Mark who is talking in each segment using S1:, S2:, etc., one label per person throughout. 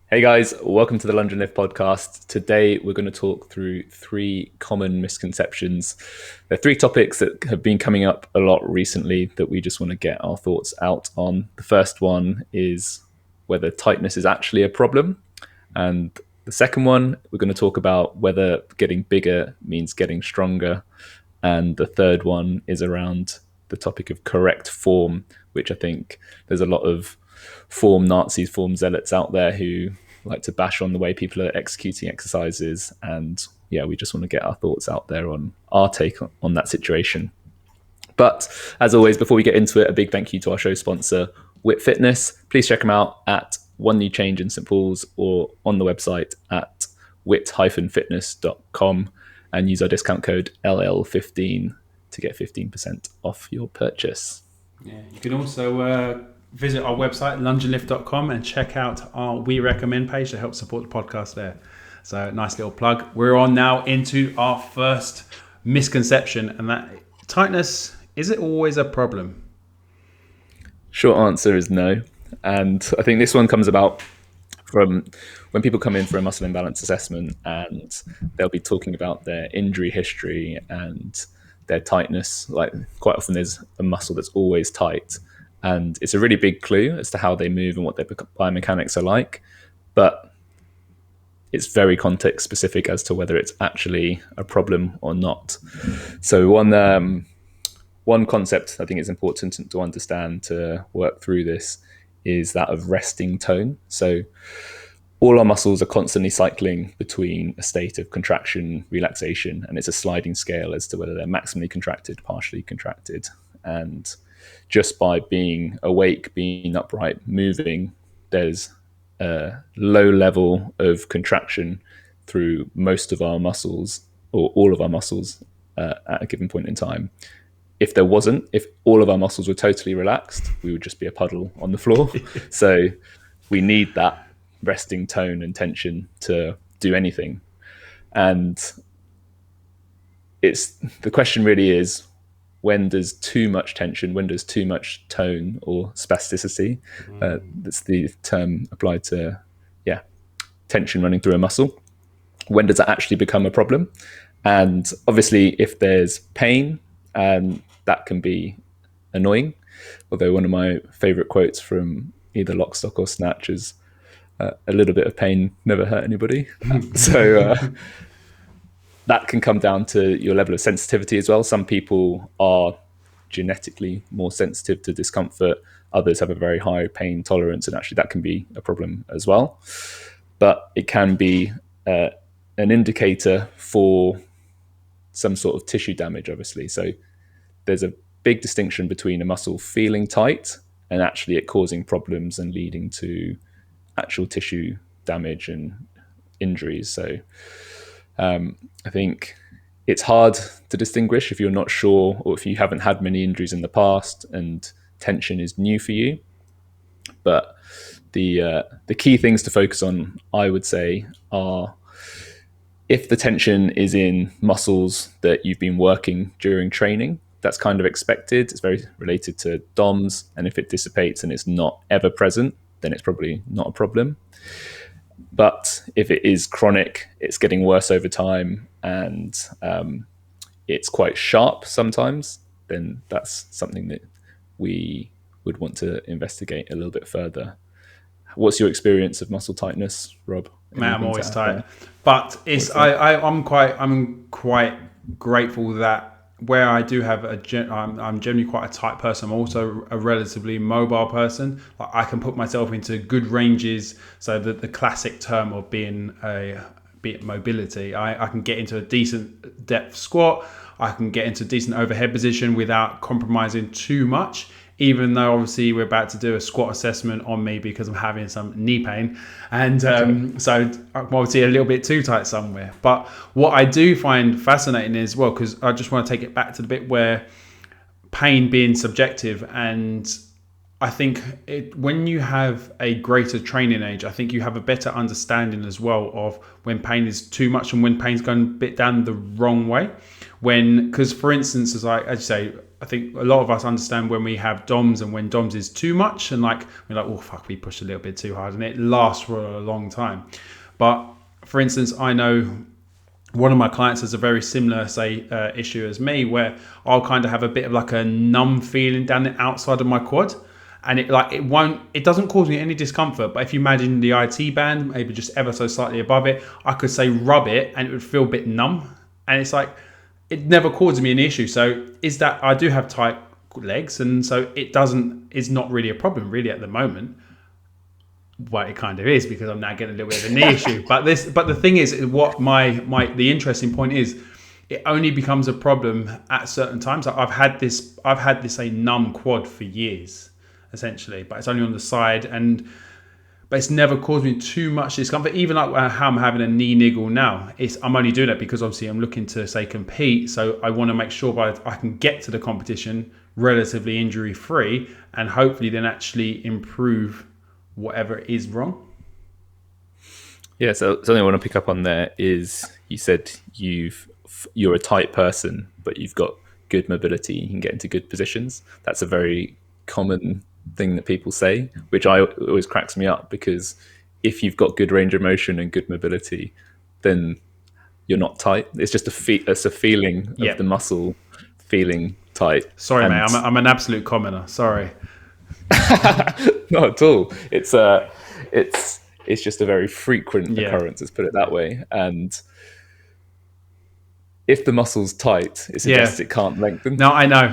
S1: Hey guys, welcome to the Lunge and Lift podcast. Today we're going to talk through three common misconceptions. They're three topics that have been coming up a lot recently that we just want to get our thoughts out on. The first one is whether tightness is actually a problem. And the second one, we're going to talk about whether getting bigger means getting stronger. And the third one is around the topic of correct form, which I think there's a lot of form Nazis, form zealots out there who like to bash on the way people are executing exercises. And yeah, we just want to get our thoughts out there on our take on that situation. But as always, before we get into it, a big thank you to our show sponsor, Wit Fitness. Please check them out at One New Change in St. Paul's or on the website at wit-fitness.com and use our discount code LL15 to get 15% off your purchase.
S2: Yeah, you can also visit our website, lungeandlift.com, and check out our We Recommend page to help support the podcast there. So, nice little plug. We're on now into our first misconception, and that tightness, is it always a problem?
S1: Short answer is no. And I think this one comes about from when people come in for a muscle imbalance assessment and they'll be talking about their injury history and their tightness. Like quite often there's a muscle that's always tight, and it's a really big clue as to how they move and what their biomechanics are like. But it's very context specific as to whether it's actually a problem or not. So one concept I think is important to understand to work through this is that of resting tone. So all our muscles are constantly cycling between a state of contraction, relaxation, and it's a sliding scale as to whether they're maximally contracted, partially contracted. And just by being awake, being upright, moving, there's a low level of contraction through most of our muscles or all of our muscles at a given point in time. If there wasn't, if all of our muscles were totally relaxed, we would just be a puddle on the floor. So we need that resting tone and tension to do anything. And it's the question really is, when does too much tension, when does too much tone or spasticity, that's the term applied to, tension running through a muscle, when does that actually become a problem? And obviously, if there's pain, that can be annoying. Although one of my favorite quotes from either Lock, Stock or Snatch is, a little bit of pain never hurt anybody. So that can come down to your level of sensitivity as well. Some people are genetically more sensitive to discomfort. Others have a very high pain tolerance, and actually that can be a problem as well. But it can be an indicator for some sort of tissue damage, obviously. So there's a big distinction between a muscle feeling tight and actually it causing problems and leading to actual tissue damage and injuries. So I think it's hard to distinguish if you're not sure or if you haven't had many injuries in the past and tension is new for you. But the key things to focus on, I would say, are if the tension is in muscles that you've been working during training, that's kind of expected. It's very related to DOMs. And if it dissipates and it's not ever present, then it's probably not a problem. But if it is chronic, it's getting worse over time, and it's quite sharp sometimes, then that's something that we would want to investigate a little bit further. What's your experience of muscle tightness, Rob?
S2: Man, I'm always tight, but it's I'm quite grateful that where I do have I'm generally quite a tight person. I'm also a relatively mobile person. Like I can put myself into good ranges, so that the classic term of being mobility, I can get into a decent depth squat. I can get into a decent overhead position without compromising too much, even though obviously we're about to do a squat assessment on me because I'm having some knee pain. And so I'm obviously a little bit too tight somewhere. But what I do find fascinating is, well, because I just want to take it back to the bit where pain being subjective, and I think when you have a greater training age, I think you have a better understanding as well of when pain is too much and when pain's going a bit down the wrong way. Because for instance, as you say, I think a lot of us understand when we have DOMs and when DOMs is too much, and like we're like, oh fuck, we pushed a little bit too hard, and it lasts for a long time. But for instance, I know one of my clients has a very similar issue as me, where I'll kind of have a bit of like a numb feeling down the outside of my quad, and it doesn't cause me any discomfort. But if you imagine the IT band maybe just ever so slightly above it, I could say rub it and it would feel a bit numb, and it's like it never causes me an issue. So is that I do have tight legs, and so it's not really a problem really at the moment. Well, it kind of is, because I'm now getting a little bit of a knee issue. But the thing is, what the interesting point is, it only becomes a problem at certain times. I've had this a numb quad for years, essentially, but it's only on the side, but it's never caused me too much discomfort. Even like how I'm having a knee niggle now, I'm only doing that because obviously I'm looking to say compete, so I want to make sure I can get to the competition relatively injury free, and hopefully then actually improve whatever is wrong.
S1: Yeah, so something I want to pick up on there is you said you're a tight person, but you've got good mobility. You can get into good positions. That's a very common thing that people say, which always cracks me up, because if you've got good range of motion and good mobility, then you're not tight. It's just it's a feeling of the muscle feeling tight.
S2: Sorry, mate, I'm an absolute commoner. Sorry.
S1: Not at all. It's just a very frequent occurrence, let's put it that way. And if the muscle's tight, it suggests it can't lengthen.
S2: No, I know.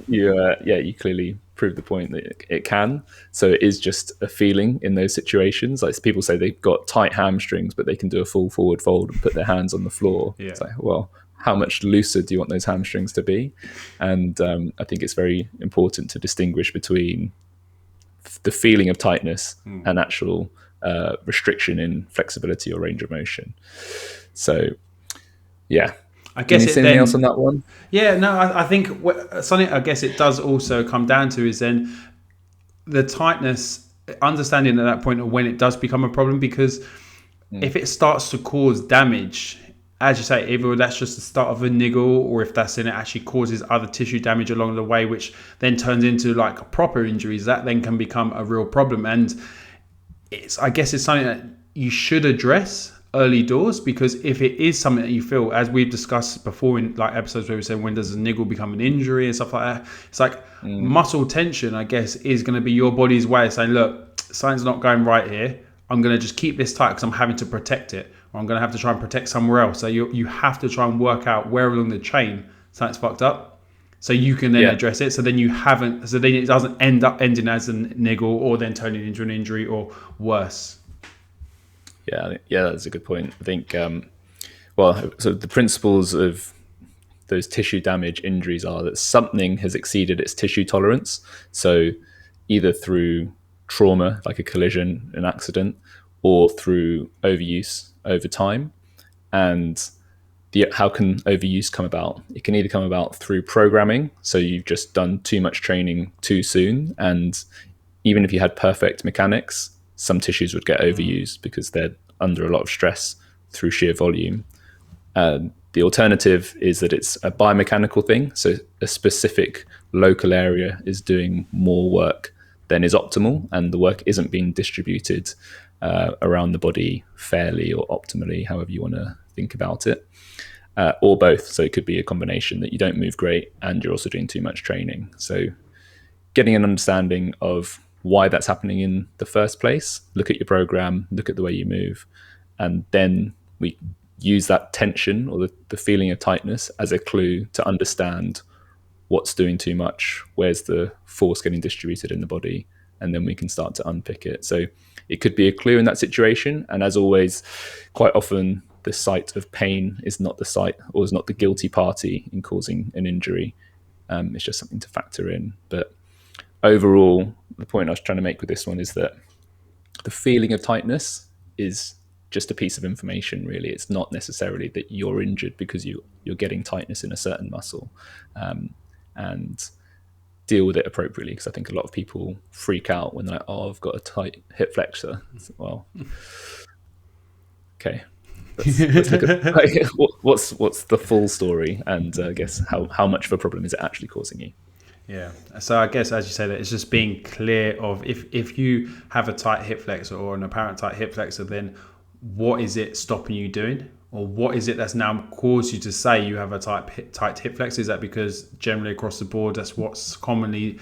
S1: You clearly proved the point that it can. So it is just a feeling in those situations. Like people say they've got tight hamstrings, but they can do a full forward fold and put their hands on the floor.
S2: Yeah.
S1: It's like, well, how much looser do you want those hamstrings to be? And I think it's very important to distinguish between the feeling of tightness and actual restriction in flexibility or range of motion. So, yeah.
S2: I guess
S1: anything else on that one?
S2: Yeah, no, I think something I guess it does also come down to is then the tightness, understanding at that point of when it does become a problem, because if it starts to cause damage, as you say, either that's just the start of a niggle, or if that's in it actually causes other tissue damage along the way, which then turns into like proper injuries, that then can become a real problem. And I guess it's something that you should address early doors, because if it is something that you feel, as we've discussed before in like episodes where we said when does a niggle become an injury and stuff like that, it's like muscle tension, I guess, is going to be your body's way of saying, look, something's not going right here. I'm going to just keep this tight because I'm having to protect it, or I'm going to have to try and protect somewhere else. So you have to try and work out where along the chain something's fucked up, so you can then address it. So then it doesn't ending as a niggle or then turning into an injury or worse.
S1: Yeah, that's a good point. I think, so the principles of those tissue damage injuries are that something has exceeded its tissue tolerance. So either through trauma, like a collision, an accident, or through overuse over time. And how can overuse come about? It can either come about through programming. So you've just done too much training too soon. And even if you had perfect mechanics, some tissues would get overused because they're under a lot of stress through sheer volume. The alternative is that it's a biomechanical thing. So a specific local area is doing more work than is optimal, and the work isn't being distributed around the body fairly or optimally, however you want to think about it, or both. So it could be a combination that you don't move great and you're also doing too much training. So getting an understanding of why that's happening in the first place, look at your program, look at the way you move, and then we use that tension or the feeling of tightness as a clue to understand what's doing too much, where's the force getting distributed in the body, and then we can start to unpick it. So it could be a clue in that situation. And as always, quite often the site of pain is not the site, or is not the guilty party in causing an injury. It's just something to factor in. But overall, the point I was trying to make with this one is that the feeling of tightness is just a piece of information, really. It's not necessarily that you're injured because you're getting tightness in a certain muscle. And deal with it appropriately, because I think a lot of people freak out when they're like, oh, I've got a tight hip flexor. Well, okay, let's look at what's the full story, and I guess how much of a problem is it actually causing you.
S2: Yeah. So I guess, as you say, that it's just being clear of if you have a tight hip flexor or an apparent tight hip flexor, then what is it stopping you doing? Or what is it that's now caused you to say you have a tight hip flexor? Is that because generally across the board, that's what's commonly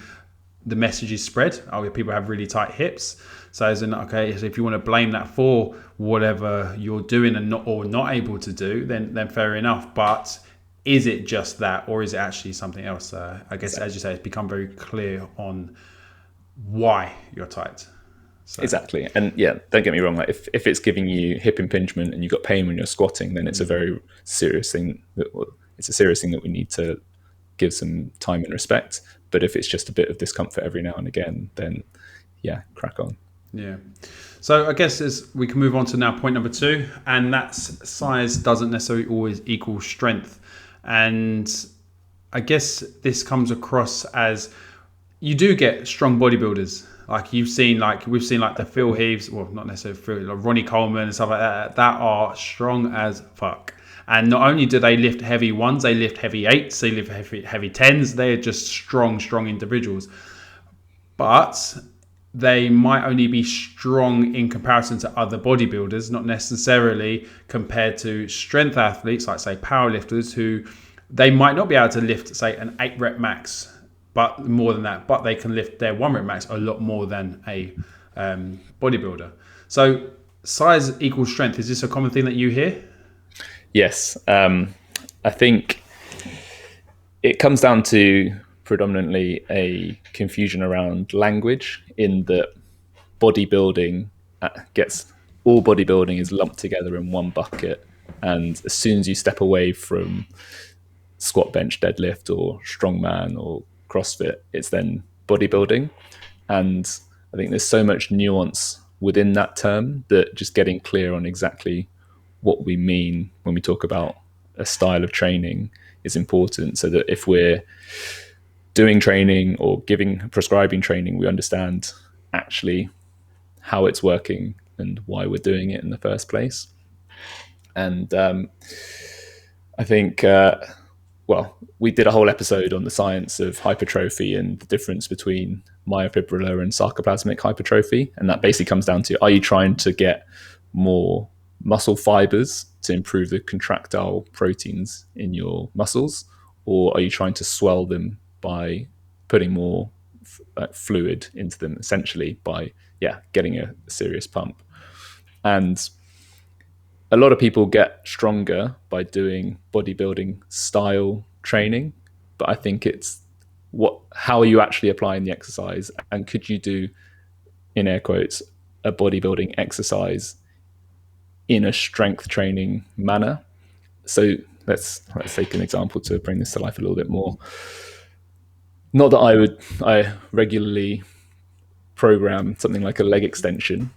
S2: the message is spread? Oh, people have really tight hips. So as in, okay, so if you want to blame that for whatever you're doing and not able to do, then fair enough. But is it just that, or is it actually something else? I guess, as you say, it's become very clear on why you're tight. So.
S1: Exactly. And yeah, don't get me wrong, like if it's giving you hip impingement and you've got pain when you're squatting, then it's a very serious thing. It's a serious thing that we need to give some time and respect. But if it's just a bit of discomfort every now and again, then yeah, crack on.
S2: Yeah. So I guess as we can move on to now point number 2, and that's size doesn't necessarily always equal strength. And I guess this comes across as you do get strong bodybuilders. Like we've seen like the Phil Heaves, well, not necessarily Phil, like Ronnie Coleman and stuff like that are strong as fuck. And not only do they lift heavy ones, they lift heavy 8s, they lift heavy 10s. They're just strong individuals. But they might only be strong in comparison to other bodybuilders, not necessarily compared to strength athletes, like say powerlifters, who they might not be able to lift, say, an 8 rep max, but more than that, but they can lift their 1 rep max a lot more than a bodybuilder. So size equals strength. Is this a common thing that you hear?
S1: Yes. I think it comes down to predominantly a confusion around language, in that bodybuilding all bodybuilding is lumped together in one bucket, and as soon as you step away from squat, bench, deadlift, or strongman or CrossFit, it's then bodybuilding. And I think there's so much nuance within that term that just getting clear on exactly what we mean when we talk about a style of training is important, so that if we're doing training or prescribing training, we understand actually how it's working and why we're doing it in the first place. And I think, we did a whole episode on the science of hypertrophy and the difference between myofibrillar and sarcoplasmic hypertrophy. And that basically comes down to, are you trying to get more muscle fibers to improve the contractile proteins in your muscles, or are you trying to swell them by putting more fluid into them, essentially by getting a serious pump? And a lot of people get stronger by doing bodybuilding style training, but I think it's how are you actually applying the exercise, and could you do, in air quotes, a bodybuilding exercise in a strength training manner? So let's take an example to bring this to life a little bit more. Not that I regularly program something like a leg extension,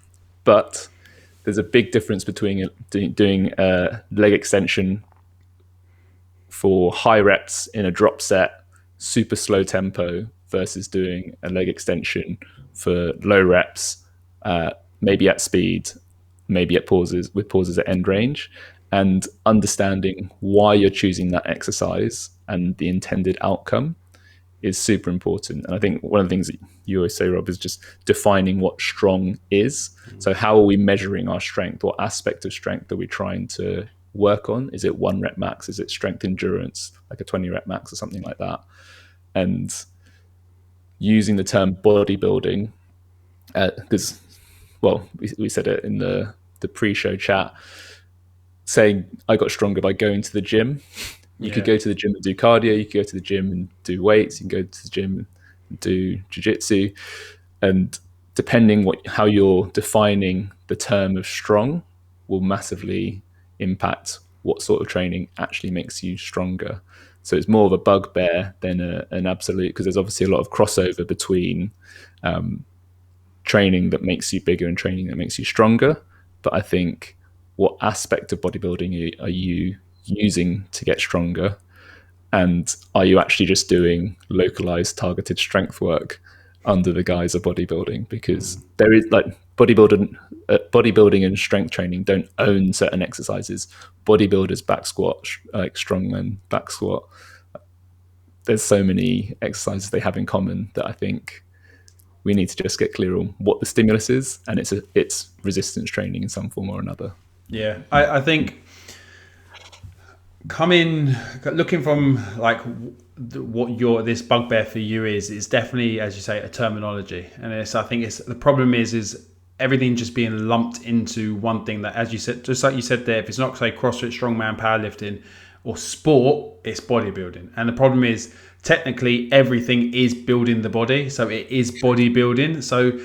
S1: but there's a big difference between doing a leg extension for high reps in a drop set, super slow tempo, versus doing a leg extension for low reps, maybe at speed, maybe at pauses, with pauses at end range. And understanding why you're choosing that exercise and the intended outcome is super important. And I think one of the things that you always say, Rob, is just defining what strong is. So how are we measuring our strength? What aspect of strength are we trying to work on? Is it 1 rep max? Is it strength endurance, like a 20 rep max or something like that? And using the term bodybuilding, because, we said it in the pre-show chat, saying I got stronger by going to the gym. You could go to the gym and do cardio. You could go to the gym and do weights. You can go to the gym and do jiu-jitsu. And depending how you're defining the term of strong will massively impact what sort of training actually makes you stronger. So it's more of a bugbear than an absolute, because there's obviously a lot of crossover between training that makes you bigger and training that makes you stronger. But I think, what aspect of bodybuilding are you using to get stronger? And are you actually just doing localized targeted strength work under the guise of bodybuilding? Because there is like bodybuilding and strength training don't own certain exercises. Bodybuilders back squat, like strongmen back squat, there's so many exercises they have in common that I think we need to just get clear on what the stimulus is, and it's resistance training in some form or another.
S2: Yeah, I think looking from like what this bugbear for you is definitely, as you say, a terminology, and I think it's the problem is everything just being lumped into one thing that, as you said, just like you said there, if it's not, say, CrossFit, strongman, powerlifting, or sport, it's bodybuilding. And the problem is, technically, everything is building the body, so it is bodybuilding. So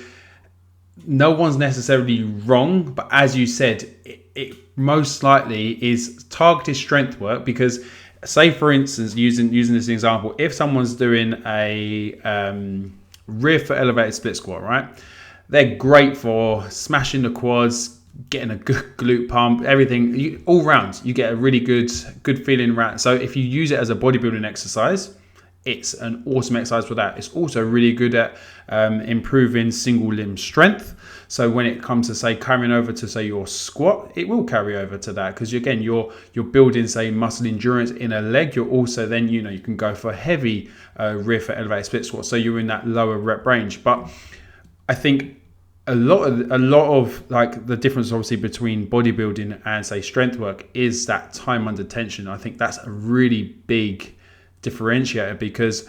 S2: no one's necessarily wrong, but as you said, it most likely is targeted strength work. Because, say for instance, using this example, if someone's doing a rear foot elevated split squat, right? They're great for smashing the quads, getting a good glute pump, everything, all round. You get a really good feeling around. So if you use it as a bodybuilding exercise, it's an awesome exercise for that. It's also really good at improving single limb strength. So when it comes to, say, carrying over to, say, your squat, it will carry over to that, because again, you're building, say, muscle endurance in a leg. You're also then, you can go for heavy rear foot elevated split squat, so you're in that lower rep range. But I think a lot of like the difference, obviously, between bodybuilding and, say, strength work is that time under tension. I think that's a really big differentiator, because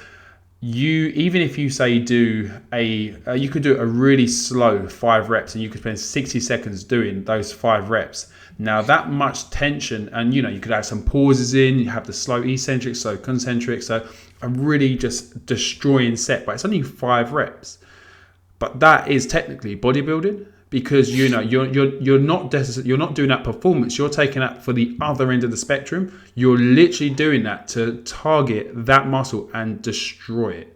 S2: even if you, say, do you could do a really slow 5 reps, and you could spend 60 seconds doing those 5 reps. Now that much tension, and you could add some pauses in, you have the slow eccentric, so concentric, so a really just destroying set, but it's only 5 reps. But that is technically bodybuilding, because you're not doing that performance. You're taking that for the other end of the spectrum. You're literally doing that to target that muscle and destroy it.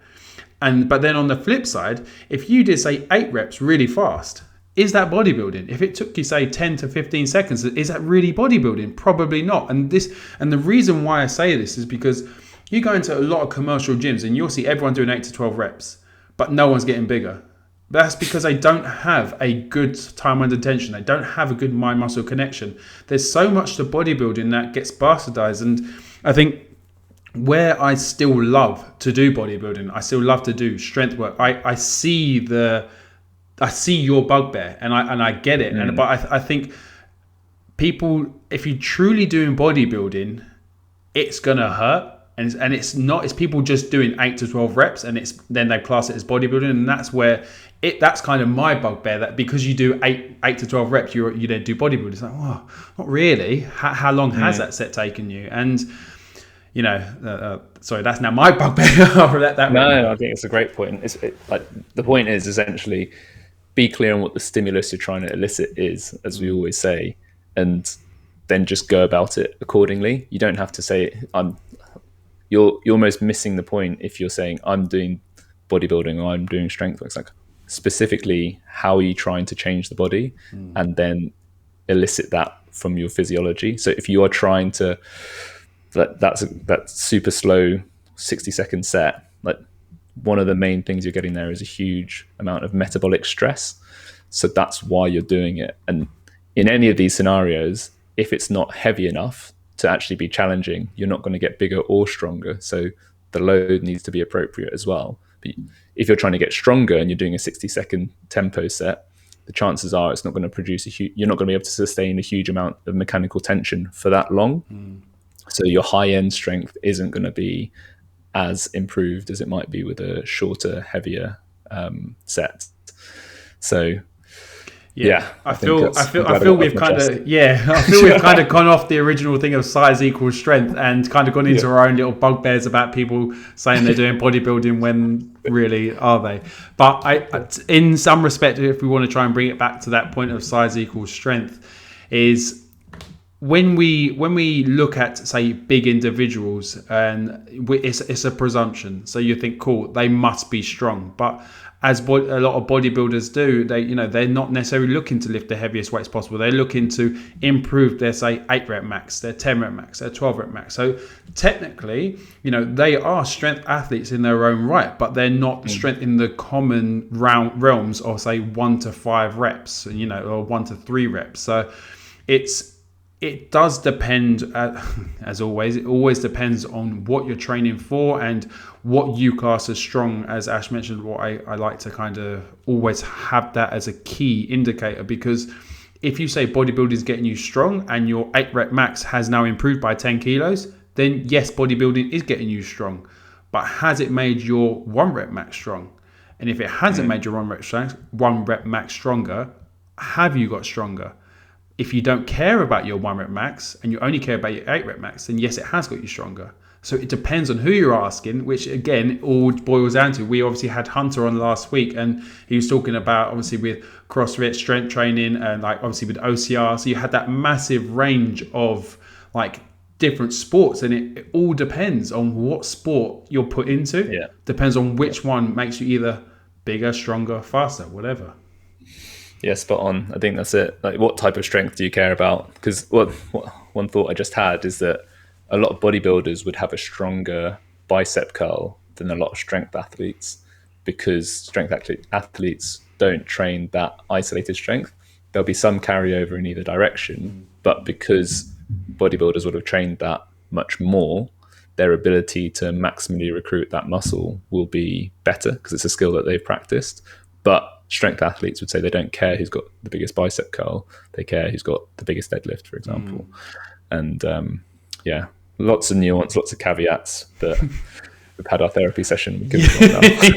S2: But then on the flip side, if you did, say, 8 reps really fast, is that bodybuilding? If it took you, say, 10 to 15 seconds, is that really bodybuilding? Probably not. And the reason why I say this is because you go into a lot of commercial gyms and you'll see everyone doing 8 to 12 reps, but no one's getting bigger. That's because they don't have a good time under tension. They don't have a good mind-muscle connection. There's so much to bodybuilding that gets bastardized. And I think where I still love to do bodybuilding, I still love to do strength work. I see your bugbear, and I get it.
S1: Mm.
S2: But I think people, if you're truly doing bodybuilding, it's gonna hurt. And it's not. It's people just doing 8 to 12 reps, and then they class it as bodybuilding, and that's where that's kind of my bugbear. That because you do 8 to 12 reps, you don't do bodybuilding. It's like, oh, not really. How long has that set taken you? And sorry, that's now my bugbear. I'll let that.
S1: No, I think it's a great point. Like the point is essentially be clear on what the stimulus you're trying to elicit is, as we always say, and then just go about it accordingly. You don't have to say You're almost missing the point if you're saying I'm doing bodybuilding or I'm doing strength work. It's like, specifically, how are you trying to change the body, and then elicit that from your physiology. So if you are trying to that super slow 60-second set, like one of the main things you're getting there is a huge amount of metabolic stress. So that's why you're doing it. And in any of these scenarios, if it's not heavy enough to actually be challenging, you're not going to get bigger or stronger. So the load needs to be appropriate as well. But if you're trying to get stronger and you're doing a 60-second tempo set, the chances are it's not going to produce you're not going to be able to sustain a huge amount of mechanical tension for that long. So your high-end strength isn't going to be as improved as it might be with a shorter, heavier set. So I feel we've kind of gone off the original thing of size equals strength and kind of gone into our own little bugbears about people saying they're doing bodybuilding when really are they? But in some respect, if we want to try and bring it back to that point of size equals strength, is when we look at, say, big individuals, and it's a presumption. So you think, cool, they must be strong, but
S2: a lot of bodybuilders do, they're not necessarily looking to lift the heaviest weights possible. They're looking to improve their, say, 8 rep max, their 10 rep max, their 12 rep max. So technically, they are strength athletes in their own right, but they're not strength in the common realms of, say, 1 to 5 reps, or 1 to 3 reps. So it does depend, as always, it always depends on what you're training for and what you class as strong. As Ash mentioned, what I like to kind of always have that as a key indicator, because if you say bodybuilding is getting you strong and your 8 rep max has now improved by 10 kilos, then yes, bodybuilding is getting you strong. But has it made your 1 rep max strong? And if it hasn't made your 1 rep max stronger, have you got stronger? If you don't care about your 1 rep max and you only care about your 8 rep max, then yes, it has got you stronger. So it depends on who you're asking, which again, all boils down to, we obviously had Hunter on last week and he was talking about, obviously, with CrossFit, strength training, and like obviously with OCR. So you had that massive range of like different sports, and it all depends on what sport you're put into.
S1: Yeah.
S2: Depends on which one makes you either bigger, stronger, faster, whatever.
S1: Yeah, spot on. I think that's it. Like, what type of strength do you care about? Because what one thought I just had is that a lot of bodybuilders would have a stronger bicep curl than a lot of strength athletes, because strength athletes don't train that isolated strength. There'll be some carryover in either direction, but because bodybuilders would have trained that much more, their ability to maximally recruit that muscle will be better because it's a skill that they've practiced. But strength athletes would say they don't care who's got the biggest bicep curl, they care who's got the biggest deadlift, for example. And lots of nuance, lots of caveats, but we've had our therapy session.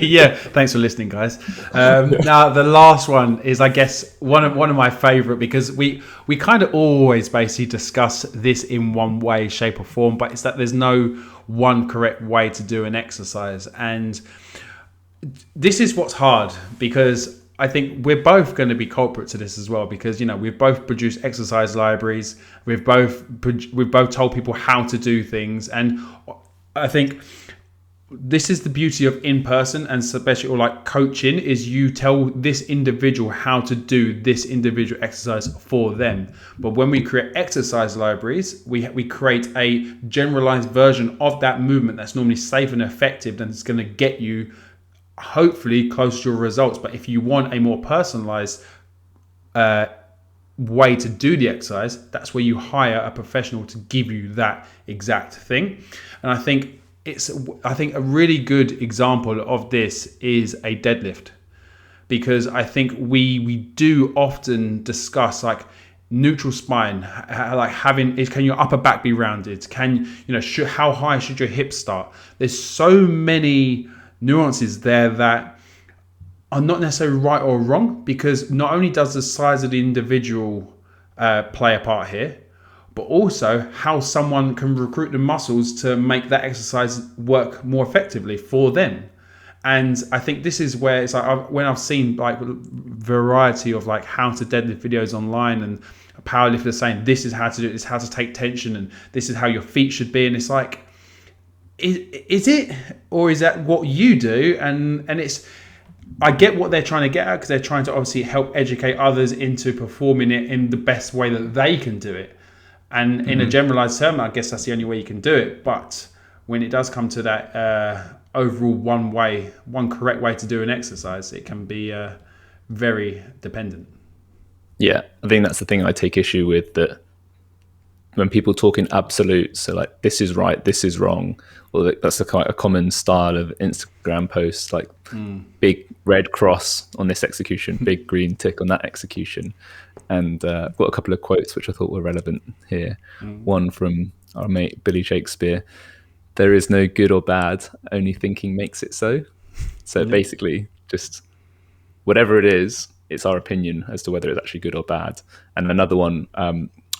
S2: Yeah, thanks for listening, guys. Now the last one is, I guess, one of my favorite, because we kind of always basically discuss this in one way, shape or form, but it's that there's no one correct way to do an exercise. And this is what's hard, because I think we're both going to be culprit to this as well, because we've both produced exercise libraries, we've both told people how to do things, and I think this is the beauty of in-person, and especially, or like coaching, is you tell this individual how to do this individual exercise for them. But when we create exercise libraries, we create a generalized version of that movement that's normally safe and effective, and it's going to get you hopefully close to your results. But if you want a more personalized way to do the exercise, that's where you hire a professional to give you that exact thing. And I think a really good example of this is a deadlift, because I think we do often discuss like neutral spine, like can your upper back be rounded, how high should your hips start. There's so many nuances there that are not necessarily right or wrong, because not only does the size of the individual play a part here, but also how someone can recruit the muscles to make that exercise work more effectively for them. And I think this is where it's like, when I've seen like variety of like how to deadlift videos online, and a powerlifter saying this is how to do it, this is how to take tension, and this is how your feet should be, and it's like, is it, or is that what you do? And it's, I get what they're trying to get at, because they're trying to obviously help educate others into performing it in the best way that they can do it. And in a generalized term, I guess that's the only way you can do it. But when it does come to that overall one correct way to do an exercise, it can be very dependent.
S1: Yeah, I think that's the thing I take issue with, that when people talk in absolutes, so like this is right, this is wrong, or that's quite a common style of Instagram posts, like big red cross on this execution, big green tick on that execution. And I've got a couple of quotes which I thought were relevant here. One from our mate Billy Shakespeare: "There is no good or bad, only thinking makes it so." So basically, just whatever it is, it's our opinion as to whether it's actually good or bad. And another one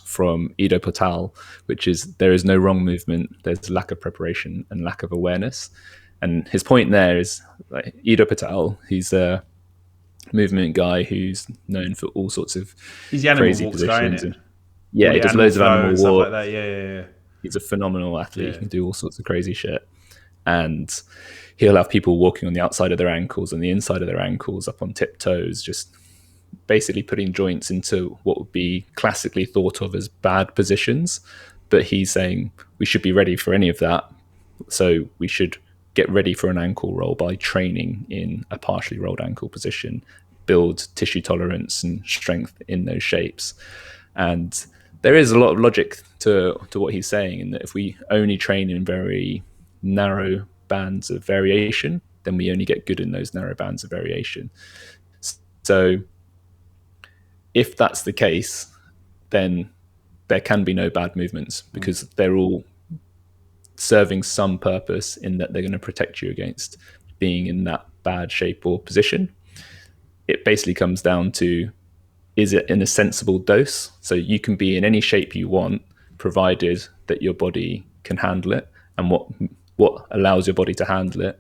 S1: from Ido Portal, which is, "There is no wrong movement, there's lack of preparation and lack of awareness." And his point there is, like, Ido Portal, he's a movement guy who's known for all sorts of crazy positions.
S2: Guy,
S1: yeah, he does loads of animal
S2: stuff
S1: walks.
S2: like that. Yeah.
S1: He's a phenomenal athlete. He can do all sorts of crazy shit. And he'll have people walking on the outside of their ankles and the inside of their ankles up on tiptoes, just basically putting joints into what would be classically thought of as bad positions. But he's saying we should be ready for any of that. So we should get ready for an ankle roll by training in a partially rolled ankle position, build tissue tolerance and strength in those shapes. And there is a lot of logic to what he's saying, in that if we only train in very narrow bands of variation, then we only get good in those narrow bands of variation. So if that's the case, then there can be no bad movements, because they're all serving some purpose in that they're going to protect you against being in that bad shape or position. It basically comes down to, is it in a sensible dose? So you can be in any shape you want, provided that your body can handle it. And what allows your body to handle it,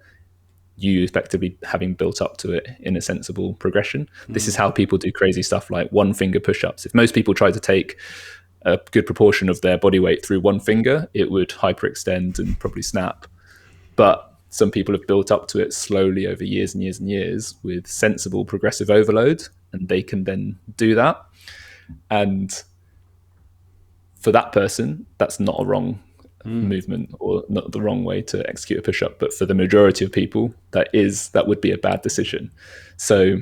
S1: you effectively having built up to it in a sensible progression. This is how people do crazy stuff like one finger push-ups. If most people try to take a good proportion of their body weight through one finger, it would hyperextend and probably snap. But some people have built up to it slowly over years and years and years with sensible progressive overload, and they can then do that. And for that person, that's not a wrong movement or not the wrong way to execute a push-up. But for the majority of people, that would be a bad decision. So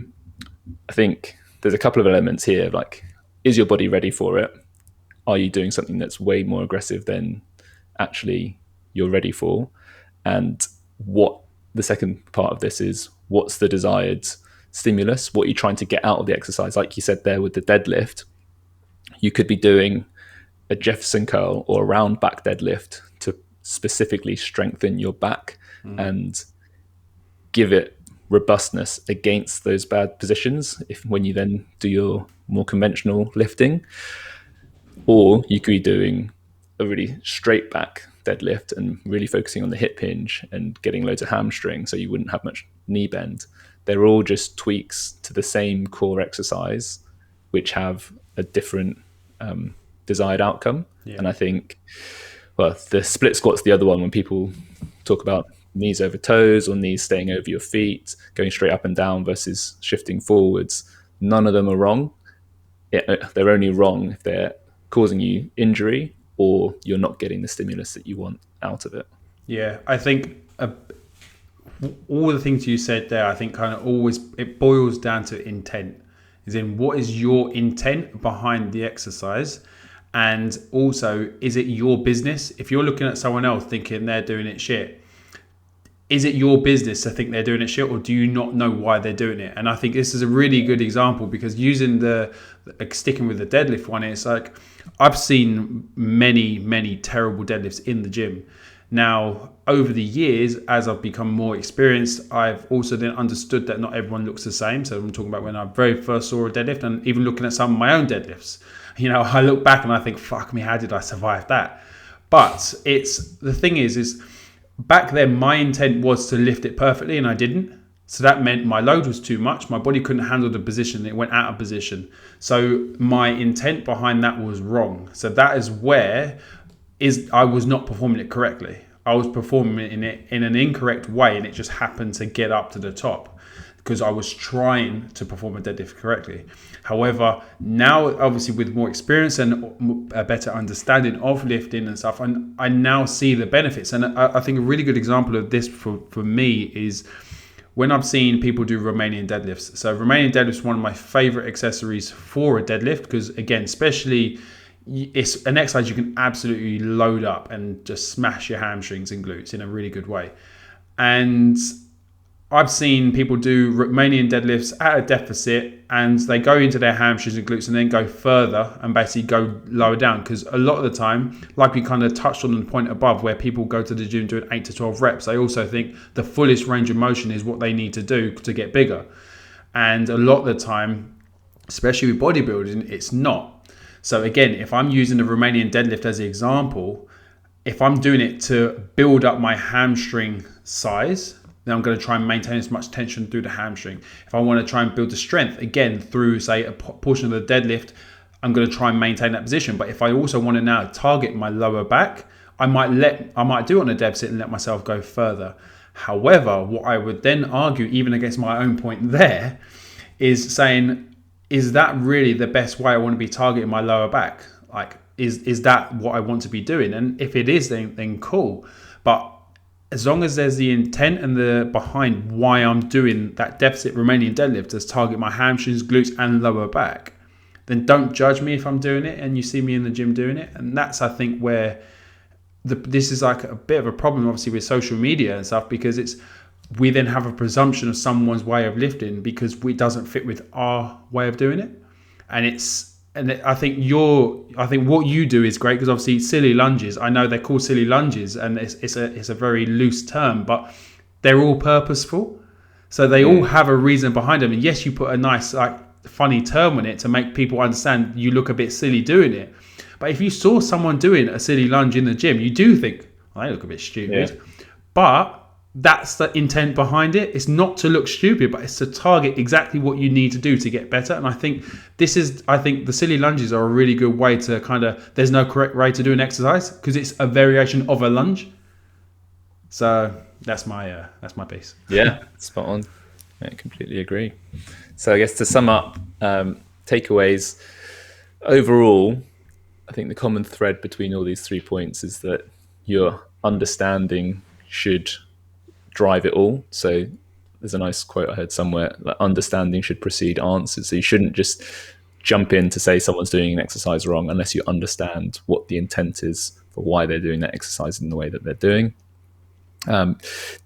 S1: I think there's a couple of elements here, like, is your body ready for it? Are you doing something that's way more aggressive than actually you're ready for? And what the second part of this is, what's the desired stimulus? What are you trying to get out of the exercise? Like you said there with the deadlift, you could be doing a Jefferson curl or a round back deadlift to specifically strengthen your back and give it robustness against those bad positions when you then do your more conventional lifting. Or you could be doing a really straight back deadlift and really focusing on the hip hinge and getting loads of hamstring so you wouldn't have much knee bend. They're all just tweaks to the same core exercise, which have a different desired outcome. And I think, well, the split squat's the other one, when people talk about knees over toes or knees staying over your feet, going straight up and down versus shifting forwards. None of them are wrong. They're only wrong if they're causing you injury or you're not getting the stimulus that you want out of it.
S2: Yeah, I think all the things you said there, I think kind of always, it boils down to intent. Is in, what is your intent behind the exercise? And also, is it your business? If you're looking at someone else thinking they're doing it shit, is it your business to think they're doing it shit, or do you not know why they're doing it? And I think this is a really good example, because using sticking with the deadlift one, it's like, I've seen many terrible deadlifts in the gym. Now, over the years, as I've become more experienced, I've also then understood that not everyone looks the same. So I'm talking about when I very first saw a deadlift, and even looking at some of my own deadlifts. You know, I look back and I think, fuck me, how did I survive that? But the thing is back then my intent was to lift it perfectly, and I didn't. So that meant my load was too much. My body couldn't handle the position. It went out of position. So my intent behind that was wrong. So that is where I was not performing it correctly. I was performing it in an incorrect way, and it just happened to get up to the top because I was trying to perform a deadlift correctly. However, now obviously with more experience and a better understanding of lifting and stuff, I now see the benefits. And I think a really good example of this for me is when I've seen people do Romanian deadlifts. So Romanian deadlifts is one of my favorite accessories for a deadlift, because again, especially, it's an exercise you can absolutely load up and just smash your hamstrings and glutes in a really good way. And I've seen people do Romanian deadlifts at a deficit, and they go into their hamstrings and glutes and then go further and basically go lower down. Because a lot of the time, like we kind of touched on the point above, where people go to the gym doing 8 to 12 reps, they also think the fullest range of motion is what they need to do to get bigger. And a lot of the time, especially with bodybuilding, it's not. So again, if I'm using the Romanian deadlift as an example, if I'm doing it to build up my hamstring size, then I'm going to try and maintain as much tension through the hamstring. If I want to try and build the strength, again, through, say, a portion of the deadlift, I'm going to try and maintain that position. But if I also want to now target my lower back, I might do it on a deficit and let myself go further. However, what I would then argue, even against my own point there, is saying, is that really the best way I want to be targeting my lower back? Like, is that what I want to be doing? And if it is, then cool. But as long as there's the intent and the behind why I'm doing that deficit Romanian deadlift to target my hamstrings, glutes, and lower back, then don't judge me if I'm doing it and you see me in the gym doing it. And that's, I think, where this is like a bit of a problem, obviously, with social media and stuff, because we then have a presumption of someone's way of lifting because it doesn't fit with our way of doing it. And I think what you do is great, because obviously silly lunges, I know they're called silly lunges, and it's a very loose term, but they're all purposeful. So they all have a reason behind them. And yes, you put a nice, like, funny term on it to make people understand you look a bit silly doing it. But if you saw someone doing a silly lunge in the gym, you do think, oh, they look a bit stupid. Yeah. But that's the intent behind it. It's not to look stupid, but it's to target exactly what you need to do to get better. And I think the silly lunges are a really good way to there's no correct way to do an exercise, because it's a variation of a lunge. So that's my piece.
S1: Yeah, spot on. I completely agree. So I guess to sum up, takeaways overall, I think the common thread between all these 3 points is that your understanding should drive it all. So there's a nice quote I heard somewhere, like, understanding should precede answers. So you shouldn't just jump in to say someone's doing an exercise wrong unless you understand what the intent is for why they're doing that exercise in the way that they're doing.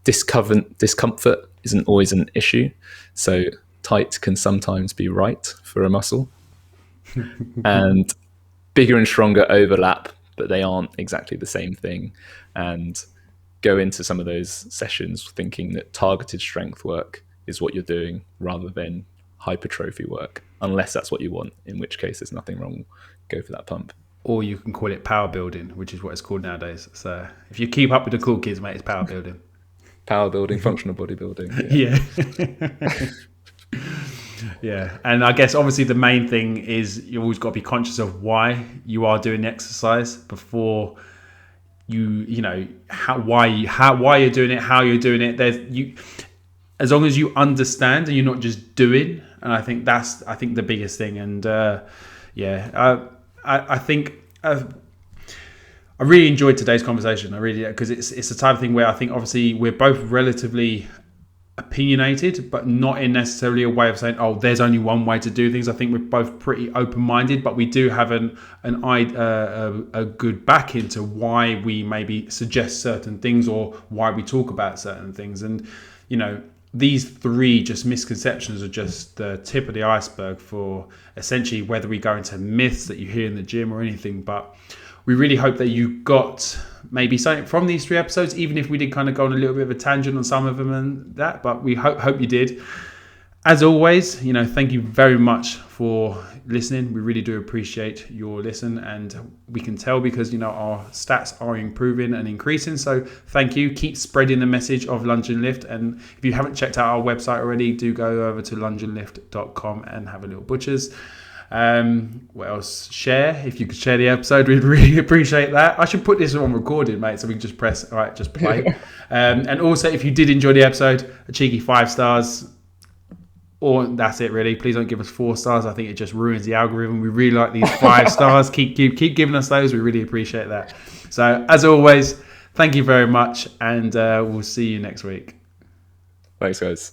S1: Discomfort isn't always an issue. So tight can sometimes be right for a muscle. And bigger and stronger overlap, but they aren't exactly the same thing. And go into some of those sessions thinking that targeted strength work is what you're doing rather than hypertrophy work, unless that's what you want, in which case there's nothing wrong. Go for that pump.
S2: Or you can call it power building, which is what it's called nowadays. So if you keep up with the cool kids, mate, it's power building.
S1: Power building, functional bodybuilding.
S2: Yeah. Yeah. And I guess obviously the main thing is you always got to be conscious of why you are doing the exercise before why you're doing it, how you're doing it. As long as you understand and you're not just doing. And I think that's the biggest thing. And I think I really enjoyed today's conversation. I really, because it's the type of thing where I think obviously we're both relatively opinionated, but not in necessarily a way of saying, oh, there's only one way to do things. I think we're both pretty open-minded, but we do have a good back into why we maybe suggest certain things or why we talk about certain things. And these 3 just misconceptions are just the tip of the iceberg for essentially whether we go into myths that you hear in the gym or anything. But we really hope that you got maybe something from these 3 episodes, even if we did kind of go on a little bit of a tangent on some of them and that, but we hope you did. As always, thank you very much for listening. We really do appreciate your listen, and we can tell because, our stats are improving and increasing. So thank you. Keep spreading the message of Lunge and Lift. And if you haven't checked out our website already, do go over to lungeandlift.com and have a little butchers. What else? Share. If you could share the episode, we'd really appreciate that. I should put this on recorded, mate, so we can just press, all right, just play. And also, if you did enjoy the episode, a cheeky 5 stars, or that's it really. Please don't give us 4 stars. I think it just ruins the algorithm. We really like these 5 stars. Keep giving us those. We really appreciate that. So as always, thank you very much, and we'll see you next week.
S1: Thanks, guys.